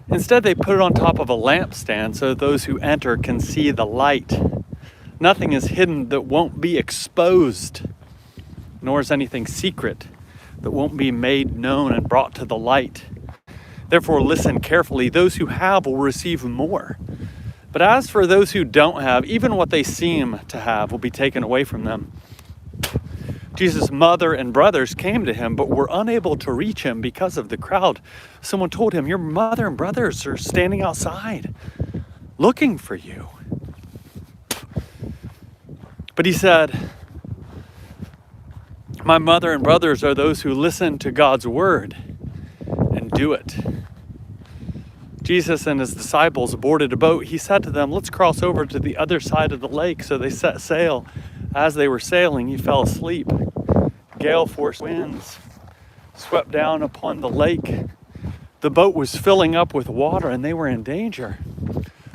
Instead, they put it on top of a lampstand so that those who enter can see the light. Nothing is hidden that won't be exposed, nor is anything secret that won't be made known and brought to the light. Therefore, listen carefully. Those who have will receive more. But as for those who don't have, even what they seem to have will be taken away from them. Jesus' mother and brothers came to him, but were unable to reach him because of the crowd. Someone told him, "Your mother and brothers are standing outside, looking for you." But he said, "My mother and brothers are those who listen to God's word and do it." Jesus and his disciples boarded a boat. He said to them, "Let's cross over to the other side of the lake." So they set sail. As they were sailing, he fell asleep. Gale-force winds swept down upon the lake. The boat was filling up with water, and they were in danger.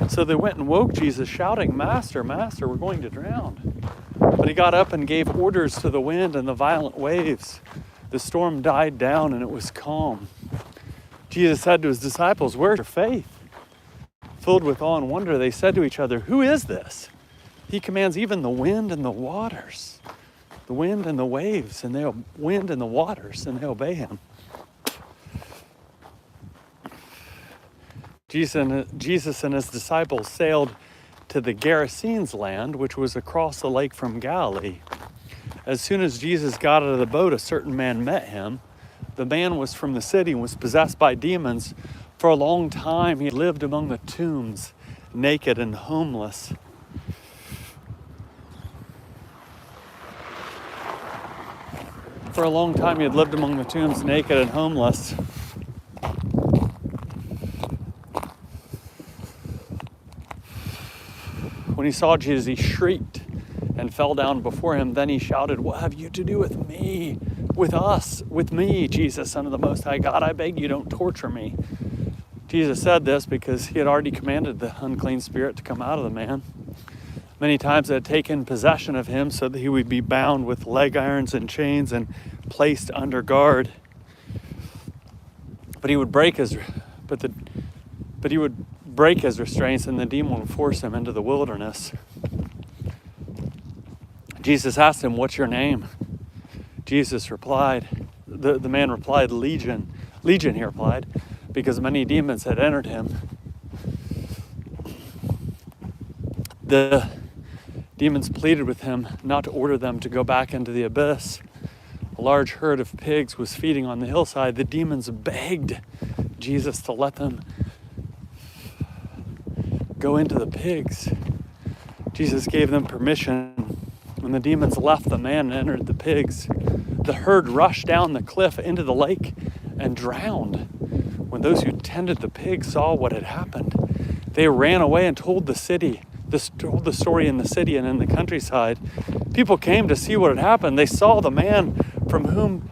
So they went and woke Jesus, shouting, "Master, Master, we're going to drown." But he got up and gave orders to the wind and the violent waves. The storm died down, and it was calm. Jesus said to his disciples, "Where's your faith?" Filled with awe and wonder, they said to each other, "Who is this? He commands even the wind and the waters, the wind and the waves, and the wind and the waters, and they obey him." Jesus and his disciples sailed to the Gerasenes land, which was across the lake from Galilee. As soon as Jesus got out of the boat, a certain man met him. The man was from the city and was possessed by demons. For a long time he lived among the tombs, naked and homeless. For a long time he had lived among the tombs, naked and homeless. When he saw Jesus, he shrieked and fell down before him. Then he shouted, "What have you to do with me? With us, with me, Jesus, Son of the Most High God, I beg you, don't torture me." Jesus said this because he had already commanded the unclean spirit to come out of the man. Many times it had taken possession of him so that he would be bound with leg irons and chains and placed under guard. But he would break his restraints, and the demon would force him into the wilderness. Jesus asked him, "What's your name?" Jesus replied, the man replied, "Legion." "Legion," he replied, because many demons had entered him. The demons pleaded with him not to order them to go back into the abyss. A large herd of pigs was feeding on the hillside. The demons begged Jesus to let them go into the pigs. Jesus gave them permission. When the demons left the man and entered the pigs, the herd rushed down the cliff into the lake and drowned. When those who tended the pigs saw what had happened, they ran away and told the story in the city and in the countryside. People came to see what had happened. They saw the man from whom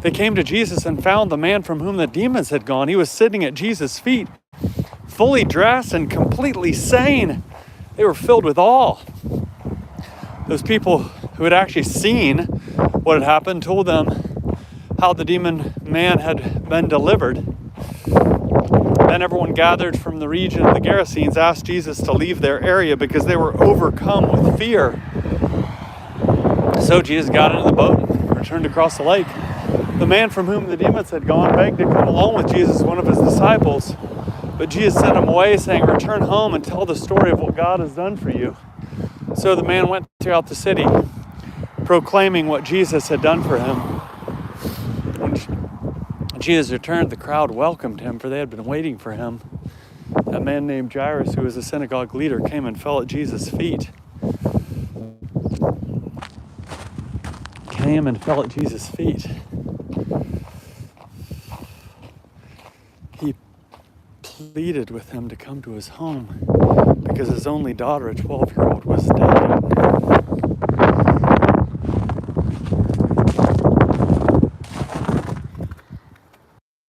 they came to Jesus and found the man from whom the demons had gone. He was sitting at Jesus' feet, fully dressed and completely sane. They were filled with awe. Those people who had actually seen what had happened told them how the demon man had been delivered. Then everyone gathered from the region of the Gerasenes asked Jesus to leave their area because they were overcome with fear. So Jesus got into the boat and returned across the lake. The man from whom the demons had gone begged to come along with Jesus, one of his disciples. But Jesus sent him away, saying, "Return home and tell the story of what God has done for you." So the man went throughout the city, proclaiming what Jesus had done for him. When Jesus returned, the crowd welcomed him, for they had been waiting for him. A man named Jairus, who was a synagogue leader, came and fell at Jesus' feet. He pleaded with him to come to his home because his only daughter, a 12-year-old, was dying.